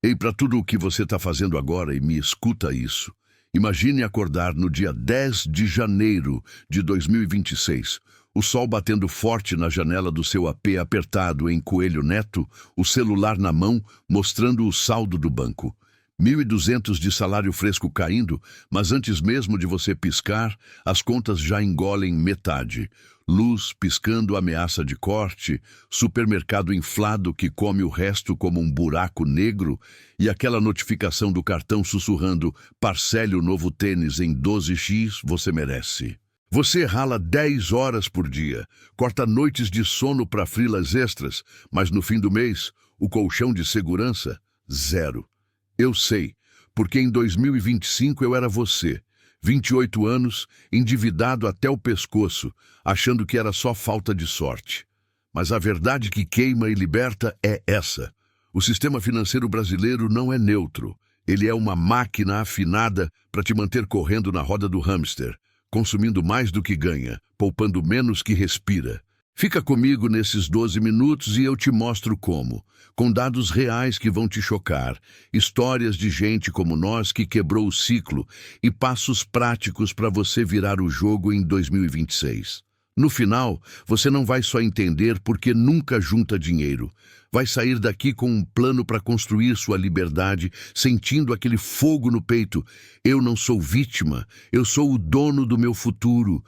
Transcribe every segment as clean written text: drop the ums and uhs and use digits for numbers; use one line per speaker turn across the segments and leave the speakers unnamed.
Ei, para tudo o que você está fazendo agora e me escuta isso. Imagine acordar no dia 10 de janeiro de 2026, o sol batendo forte na janela do seu AP apertado em Coelho Neto, o celular na mão, mostrando o saldo do banco. 1.200 de salário fresco caindo, mas antes mesmo de você piscar, as contas já engolem metade. Luz piscando ameaça de corte, supermercado inflado que come o resto como um buraco negro e aquela notificação do cartão sussurrando: parcele o novo tênis em 12x, você merece. Você rala 10 horas por dia, corta noites de sono para freelas extras, mas no fim do mês, o colchão de segurança, zero. Eu sei, porque em 2025 eu era você, 28 anos, endividado até o pescoço, achando que era só falta de sorte. Mas a verdade que queima e liberta é essa. O sistema financeiro brasileiro não é neutro. Ele é uma máquina afinada para te manter correndo na roda do hamster, consumindo mais do que ganha, poupando menos que respira. Fica comigo nesses 12 minutos e eu te mostro como, com dados reais que vão te chocar, histórias de gente como nós que quebrou o ciclo e passos práticos para você virar o jogo em 2026. No final, você não vai só entender porque nunca junta dinheiro. Vai sair daqui com um plano para construir sua liberdade, sentindo aquele fogo no peito. Eu não sou vítima, eu sou o dono do meu futuro.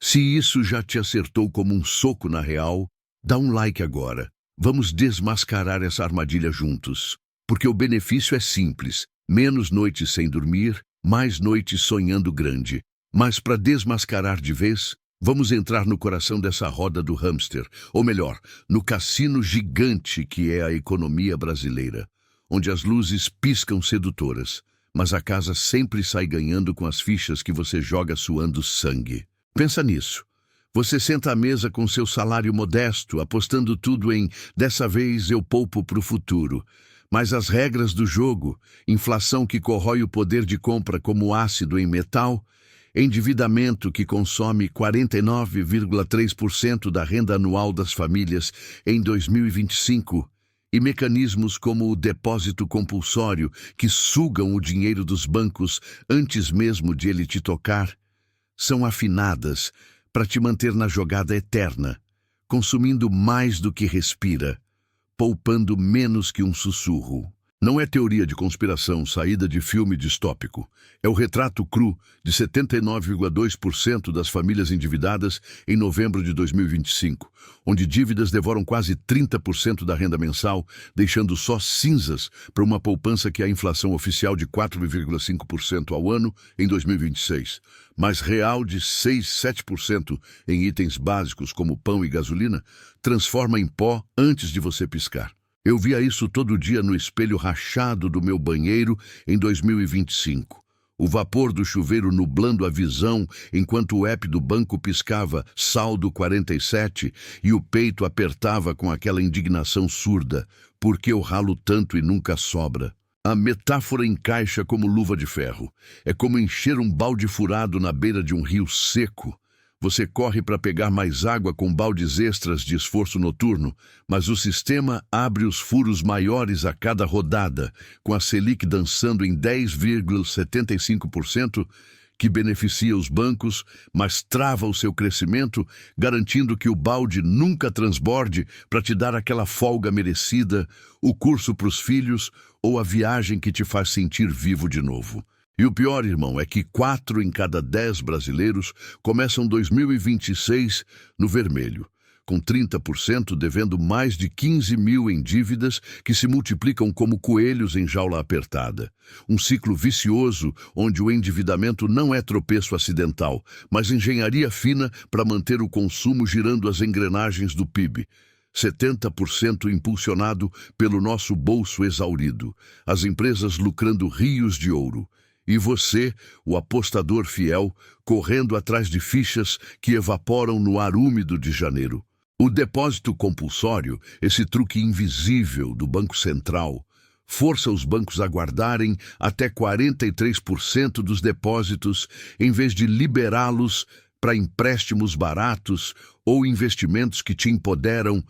Se isso já te acertou como um soco na real, dá um like agora. Vamos desmascarar essa armadilha juntos. Porque o benefício é simples. Menos noites sem dormir, mais noites sonhando grande. Mas para desmascarar de vez, vamos entrar no coração dessa roda do hamster. Ou melhor, no cassino gigante que é a economia brasileira. Onde as luzes piscam sedutoras, mas a casa sempre sai ganhando com as fichas que você joga suando sangue. Pensa nisso. Você senta à mesa com seu salário modesto, apostando tudo em dessa vez eu poupo para o futuro. Mas as regras do jogo, inflação que corrói o poder de compra como ácido em metal, endividamento que consome 49,3% da renda anual das famílias em 2025 e mecanismos como o depósito compulsório que sugam o dinheiro dos bancos antes mesmo de ele te tocar, são afinadas para te manter na jogada eterna, consumindo mais do que respira, poupando menos que um sussurro. Não é teoria de conspiração saída de filme distópico. É o retrato cru de 79,2% das famílias endividadas em novembro de 2025, onde dívidas devoram quase 30% da renda mensal, deixando só cinzas para uma poupança que é a inflação oficial de 4,5% ao ano em 2026, mas real de 6,7% em itens básicos como pão e gasolina, transforma em pó antes de você piscar. Eu via isso todo dia no espelho rachado do meu banheiro em 2025. O vapor do chuveiro nublando a visão enquanto o app do banco piscava saldo 47 e o peito apertava com aquela indignação surda. Por que eu ralo tanto e nunca sobra? A metáfora encaixa como luva de ferro. É como encher um balde furado na beira de um rio seco. Você corre para pegar mais água com baldes extras de esforço noturno, mas o sistema abre os furos maiores a cada rodada, com a Selic dançando em 10,75%, que beneficia os bancos, mas trava o seu crescimento, garantindo que o balde nunca transborde para te dar aquela folga merecida, o curso para os filhos ou a viagem que te faz sentir vivo de novo. E o pior, irmão, é que 4 em cada 10 brasileiros começam 2026 no vermelho, com 30% devendo mais de 15 mil em dívidas que se multiplicam como coelhos em jaula apertada. Um ciclo vicioso onde o endividamento não é tropeço acidental, mas engenharia fina para manter o consumo girando as engrenagens do PIB. 70% impulsionado pelo nosso bolso exaurido, as empresas lucrando rios de ouro. E você, o apostador fiel, correndo atrás de fichas que evaporam no ar úmido de janeiro. O depósito compulsório, esse truque invisível do Banco Central, força os bancos a guardarem até 43% dos depósitos em vez de liberá-los para empréstimos baratos ou investimentos que te empoderam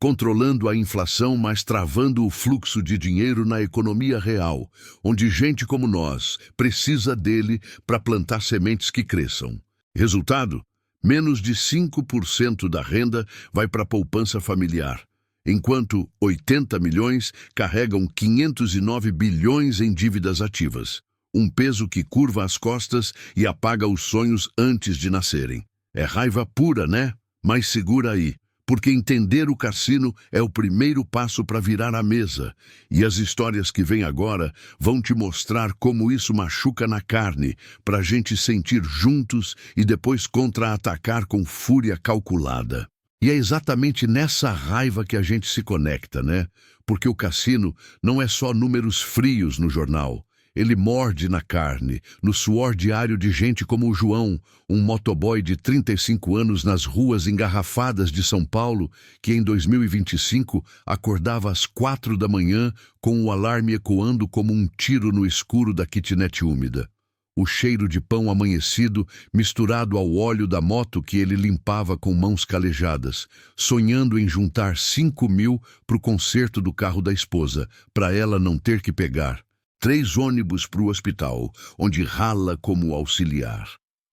controlando a inflação, mas travando o fluxo de dinheiro na economia real, onde gente como nós precisa dele para plantar sementes que cresçam. Resultado? Menos de 5% da renda vai para a poupança familiar, enquanto 80 milhões carregam 509 bilhões em dívidas ativas. Um peso que curva as costas e apaga os sonhos antes de nascerem. É raiva pura, né? Mas segura aí, porque entender o cassino é o primeiro passo para virar a mesa. E as histórias que vêm agora vão te mostrar como isso machuca na carne, para a gente sentir juntos e depois contra-atacar com fúria calculada. E é exatamente nessa raiva que a gente se conecta, né? Porque o cassino não é só números frios no jornal. Ele morde na carne, no suor diário de gente como o João, um motoboy de 35 anos nas ruas engarrafadas de São Paulo, que em 2025 acordava às 4 da manhã com o alarme ecoando como um tiro no escuro da kitnet úmida. O cheiro de pão amanhecido misturado ao óleo da moto que ele limpava com mãos calejadas, sonhando em juntar 5.000 para o conserto do carro da esposa, para ela não ter que pegar 3 ônibus para o hospital, onde rala como auxiliar.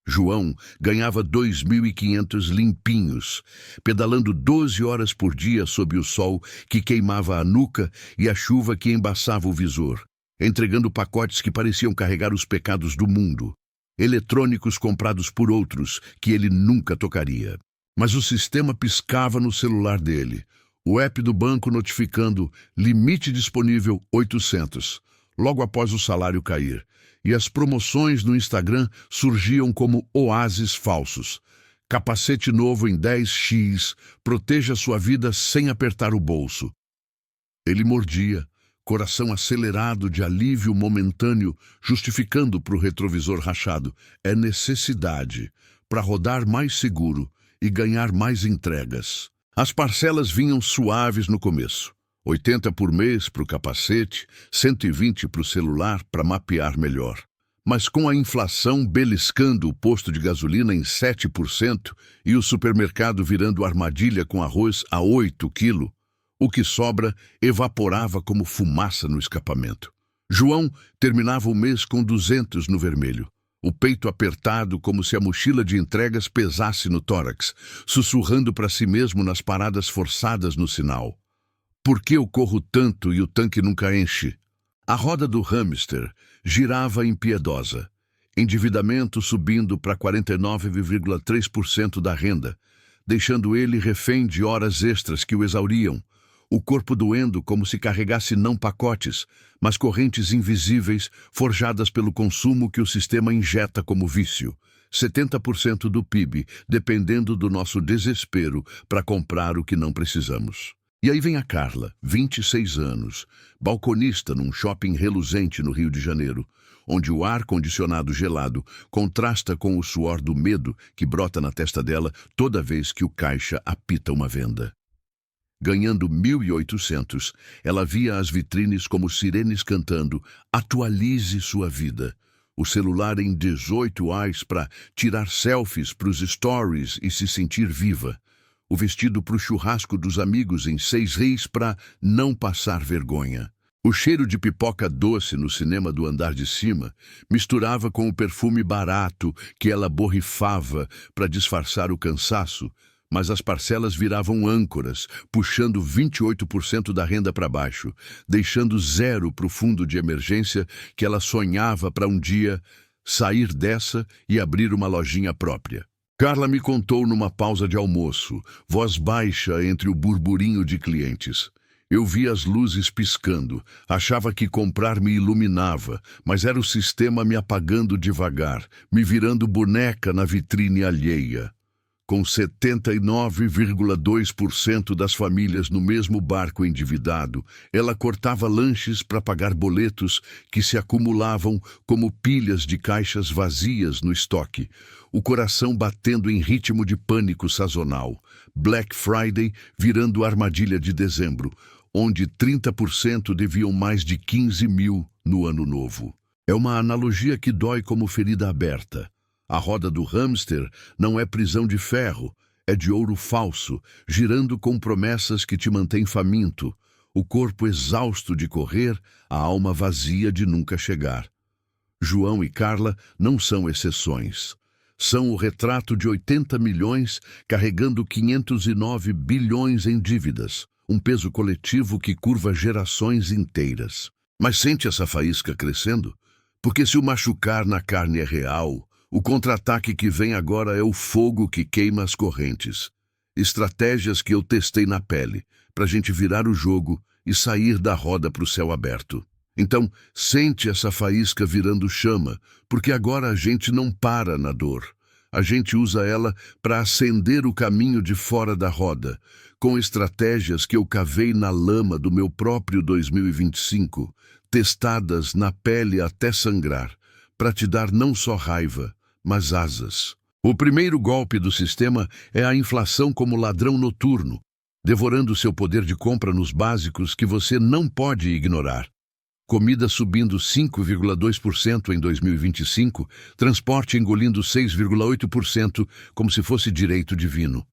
João ganhava 2.500 limpinhos, pedalando 12 horas por dia sob o sol que queimava a nuca e a chuva que embaçava o visor, entregando pacotes que pareciam carregar os pecados do mundo, eletrônicos comprados por outros que ele nunca tocaria. Mas o sistema piscava no celular dele, o app do banco notificando limite disponível 800. Logo após o salário cair, e as promoções no Instagram surgiam como oásis falsos. Capacete novo em 10x, proteja sua vida sem apertar o bolso. Ele mordia, coração acelerado de alívio momentâneo, justificando para o retrovisor rachado. É necessidade para rodar mais seguro e ganhar mais entregas. As parcelas vinham suaves no começo. 80 por mês para o capacete, 120 para o celular para mapear melhor. Mas com a inflação beliscando o posto de gasolina em 7% e o supermercado virando armadilha com arroz a 8 quilos, o que sobra evaporava como fumaça no escapamento. João terminava o mês com 200 no vermelho, o peito apertado como se a mochila de entregas pesasse no tórax, sussurrando para si mesmo nas paradas forçadas no sinal. Por que eu corro tanto e o tanque nunca enche? A roda do hamster girava impiedosa, endividamento subindo para 49,3% da renda, deixando ele refém de horas extras que o exauriam, o corpo doendo como se carregasse não pacotes, mas correntes invisíveis forjadas pelo consumo que o sistema injeta como vício. 70% do PIB, dependendo do nosso desespero para comprar o que não precisamos. E aí vem a Carla, 26 anos, balconista num shopping reluzente no Rio de Janeiro, onde o ar-condicionado gelado contrasta com o suor do medo que brota na testa dela toda vez que o caixa apita uma venda. Ganhando 1.800, ela via as vitrines como sirenes cantando "Atualize sua vida". O celular em 18 ais para tirar selfies para os stories e se sentir viva. O vestido para o churrasco dos amigos em 6 reis para não passar vergonha. O cheiro de pipoca doce no cinema do andar de cima misturava com o perfume barato que ela borrifava para disfarçar o cansaço, mas as parcelas viravam âncoras, puxando 28% da renda para baixo, deixando 0 para o fundo de emergência que ela sonhava para um dia sair dessa e abrir uma lojinha própria. Carla me contou numa pausa de almoço, voz baixa entre o burburinho de clientes. Eu via as luzes piscando, achava que comprar me iluminava, mas era o sistema me apagando devagar, me virando boneca na vitrine alheia. Com 79,2% das famílias no mesmo barco endividado, ela cortava lanches para pagar boletos que se acumulavam como pilhas de caixas vazias no estoque, o coração batendo em ritmo de pânico sazonal. Black Friday virando armadilha de dezembro, onde 30% deviam mais de 15.000 no ano novo. É uma analogia que dói como ferida aberta. A roda do hamster não é prisão de ferro, é de ouro falso, girando com promessas que te mantêm faminto, o corpo exausto de correr, a alma vazia de nunca chegar. João e Carla não são exceções. São o retrato de 80 milhões carregando 509 bilhões em dívidas, um peso coletivo que curva gerações inteiras. Mas sente essa faísca crescendo? Porque se o machucar na carne é real, o contra-ataque que vem agora é o fogo que queima as correntes. Estratégias que eu testei na pele, pra gente virar o jogo e sair da roda pro céu aberto. Então, sente essa faísca virando chama, porque agora a gente não para na dor. A gente usa ela para acender o caminho de fora da roda, com estratégias que eu cavei na lama do meu próprio 2025, testadas na pele até sangrar, para te dar não só raiva, mas asas. O primeiro golpe do sistema é a inflação como ladrão noturno, devorando seu poder de compra nos básicos que você não pode ignorar. Comida subindo 5,2% em 2025, transporte engolindo 6,8% como se fosse direito divino.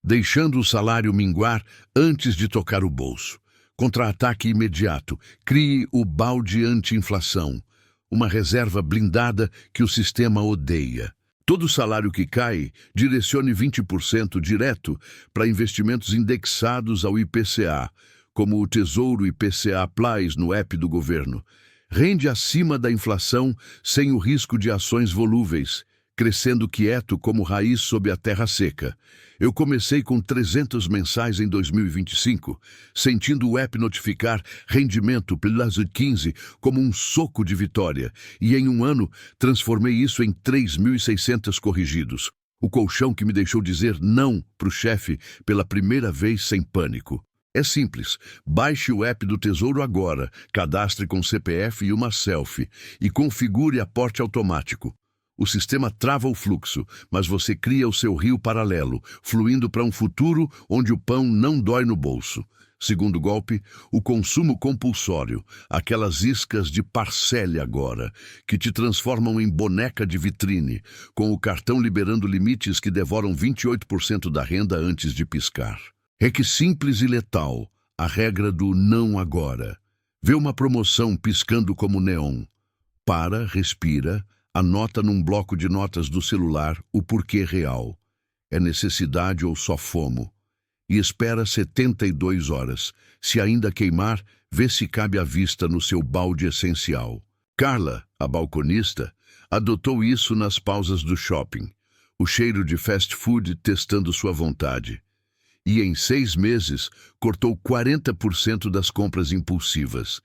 Deixando o salário minguar antes de tocar o bolso. Contra-ataque imediato. Crie o balde anti-inflação, uma reserva blindada que o sistema odeia. Todo salário que cai, direcione 20% direto para investimentos indexados ao IPCA, como o Tesouro IPCA Plus no app do governo. Rende acima da inflação sem o risco de ações volúveis, crescendo quieto como raiz sob a terra seca. Eu comecei com 300 mensais em 2025, sentindo o app notificar rendimento Plus 15 como um soco de vitória, e em um ano transformei isso em 3.600 corrigidos. O colchão que me deixou dizer não para o chefe pela primeira vez sem pânico. É simples, baixe o app do Tesouro agora, cadastre com CPF e uma selfie e configure aporte automático. O sistema trava o fluxo, mas você cria o seu rio paralelo, fluindo para um futuro onde o pão não dói no bolso. Segundo golpe, o consumo compulsório, aquelas iscas de parcele agora, que te transformam em boneca de vitrine, com o cartão liberando limites que devoram 28% da renda antes de piscar. É que simples e letal, a regra do não agora. Vê uma promoção piscando como neon. Para, respira, anota num bloco de notas do celular o porquê real. É necessidade ou só fomo? E espera 72 horas. Se ainda queimar, vê se cabe à vista no seu balde essencial. Carla, a balconista, adotou isso nas pausas do shopping. O cheiro de fast food testando sua vontade. E em 6 meses, cortou 40% das compras impulsivas,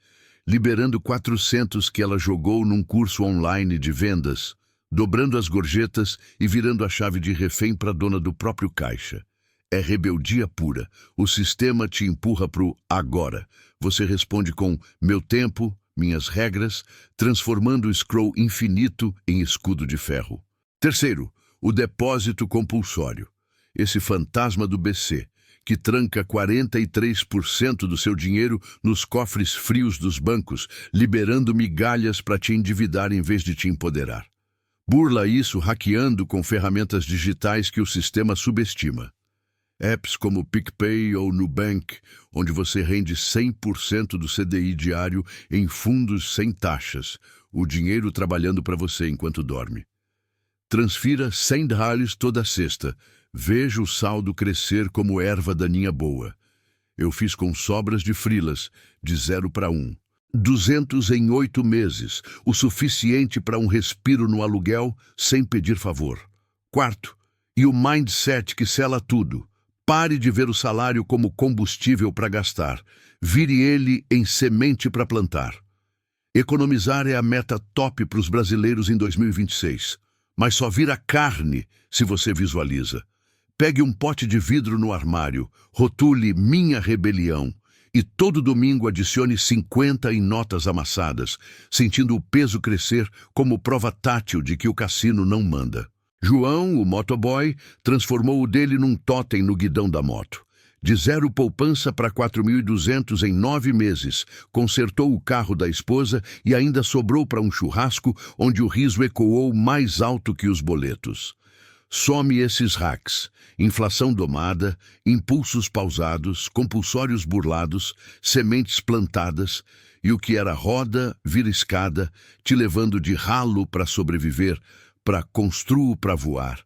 liberando 400 que ela jogou num curso online de vendas, dobrando as gorjetas e virando a chave de refém para a dona do próprio caixa. É rebeldia pura. O sistema te empurra pro agora. Você responde com meu tempo, minhas regras, transformando o scroll infinito em escudo de ferro. Terceiro, o depósito compulsório. Esse fantasma do BC, que tranca 43% do seu dinheiro nos cofres frios dos bancos, liberando migalhas para te endividar em vez de te empoderar. Burla isso hackeando com ferramentas digitais que o sistema subestima. Apps como PicPay ou Nubank, onde você rende 100% do CDI diário em fundos sem taxas, o dinheiro trabalhando para você enquanto dorme. Transfira $100 toda sexta. Veja o saldo crescer como erva daninha boa. Eu fiz com sobras de frilas, de 0 para 1. 200 em 8 meses, o suficiente para um respiro no aluguel sem pedir favor. Quarto, e o mindset que sela tudo. Pare de ver o salário como combustível para gastar. Vire ele em semente para plantar. Economizar é a meta top para os brasileiros em 2026. Mas só vira carne se você visualiza. Pegue um pote de vidro no armário, rotule Minha Rebelião e todo domingo adicione 50 em notas amassadas, sentindo o peso crescer como prova tátil de que o cassino não manda. João, o motoboy, transformou o dele num totem no guidão da moto. De 0 poupança para 4.200 em 9 meses, consertou o carro da esposa e ainda sobrou para um churrasco onde o riso ecoou mais alto que os boletos. Some esses hacks: inflação domada, impulsos pausados, compulsórios burlados, sementes plantadas, e o que era roda vira escada, te levando de ralo para sobreviver, para construo para voar.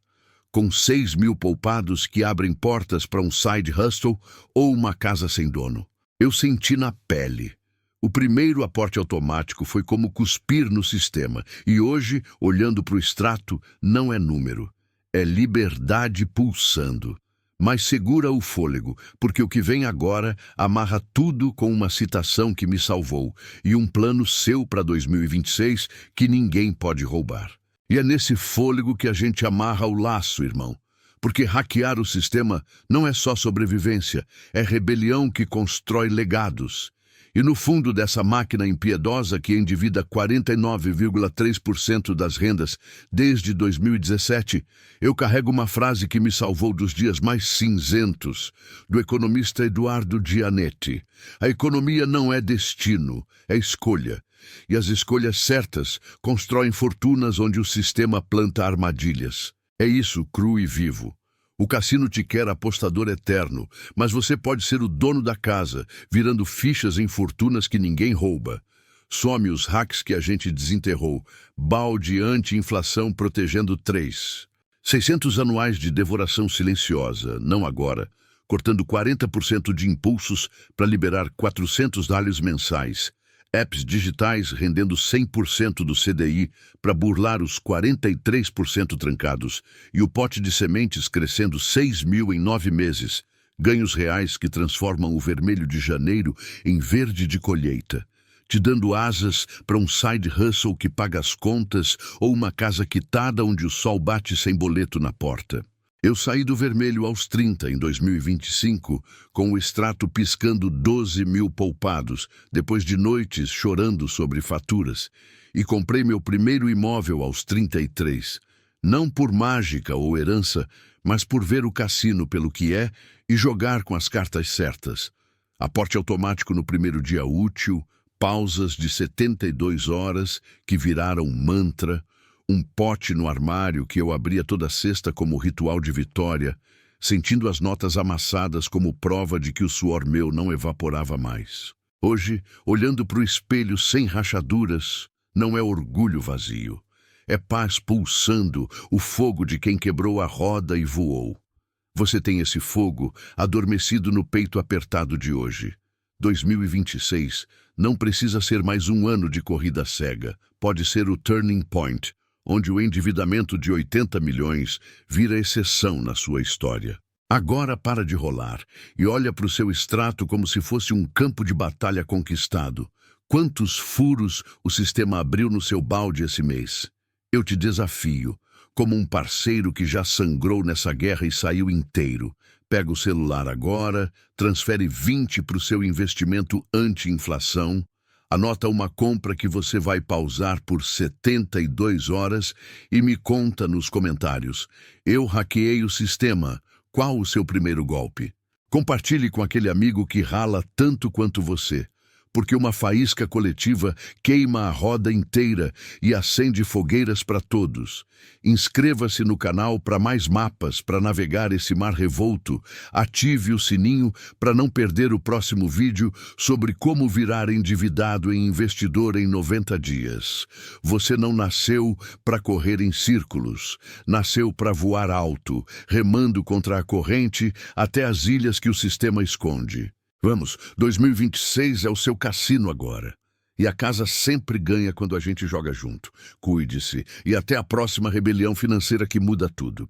Com 6.000 poupados que abrem portas para um side hustle ou uma casa sem dono. Eu senti na pele. O primeiro aporte automático foi como cuspir no sistema, e hoje, olhando para o extrato, não é número. É liberdade pulsando. Mas segura o fôlego, porque o que vem agora amarra tudo com uma citação que me salvou e um plano seu para 2026 que ninguém pode roubar. E é nesse fôlego que a gente amarra o laço, irmão. Porque hackear o sistema não é só sobrevivência, é rebelião que constrói legados. E no fundo dessa máquina impiedosa que endivida 49,3% das rendas desde 2017, eu carrego uma frase que me salvou dos dias mais cinzentos, do economista Eduardo Gianetti. A economia não é destino, é escolha. E as escolhas certas constroem fortunas onde o sistema planta armadilhas. É isso, cru e vivo. O cassino te quer apostador eterno, mas você pode ser o dono da casa, virando fichas em fortunas que ninguém rouba. Some os hacks que a gente desenterrou. Balde anti-inflação protegendo 3. 600 anuais de devoração silenciosa, não agora, cortando 40% de impulsos para liberar 400 alhos mensais. Apps digitais rendendo 100% do CDI para burlar os 43% trancados e o pote de sementes crescendo 6.000 em 9 meses. Ganhos reais que transformam o vermelho de janeiro em verde de colheita, te dando asas para um side hustle que paga as contas ou uma casa quitada onde o sol bate sem boleto na porta. Eu saí do vermelho aos 30 em 2025, com o extrato piscando 12.000 poupados, depois de noites chorando sobre faturas, e comprei meu primeiro imóvel aos 33, não por mágica ou herança, mas por ver o cassino pelo que é e jogar com as cartas certas. Aporte automático no primeiro dia útil, pausas de 72 horas que viraram mantra, um pote no armário que eu abria toda sexta como ritual de vitória, sentindo as notas amassadas como prova de que o suor meu não evaporava mais. Hoje, olhando para o espelho sem rachaduras, não é orgulho vazio. É paz pulsando, o fogo de quem quebrou a roda e voou. Você tem esse fogo adormecido no peito apertado de hoje. 2026 não precisa ser mais um ano de corrida cega. Pode ser o turning point, onde o endividamento de 80 milhões vira exceção na sua história. Agora para de rolar e olha para o seu extrato como se fosse um campo de batalha conquistado. Quantos furos o sistema abriu no seu balde esse mês? Eu te desafio, como um parceiro que já sangrou nessa guerra e saiu inteiro. Pega o celular agora, transfere 20 para o seu investimento anti-inflação, anota uma compra que você vai pausar por 72 horas e me conta nos comentários. Eu hackeei o sistema. Qual o seu primeiro golpe? Compartilhe com aquele amigo que rala tanto quanto você, porque uma faísca coletiva queima a roda inteira e acende fogueiras para todos. Inscreva-se no canal para mais mapas para navegar esse mar revolto. Ative o sininho para não perder o próximo vídeo sobre como virar endividado e investidor em 90 dias. Você não nasceu para correr em círculos. Nasceu para voar alto, remando contra a corrente até as ilhas que o sistema esconde. Vamos, 2026 é o seu cassino agora. E a casa sempre ganha quando a gente joga junto. Cuide-se e até a próxima rebelião financeira que muda tudo.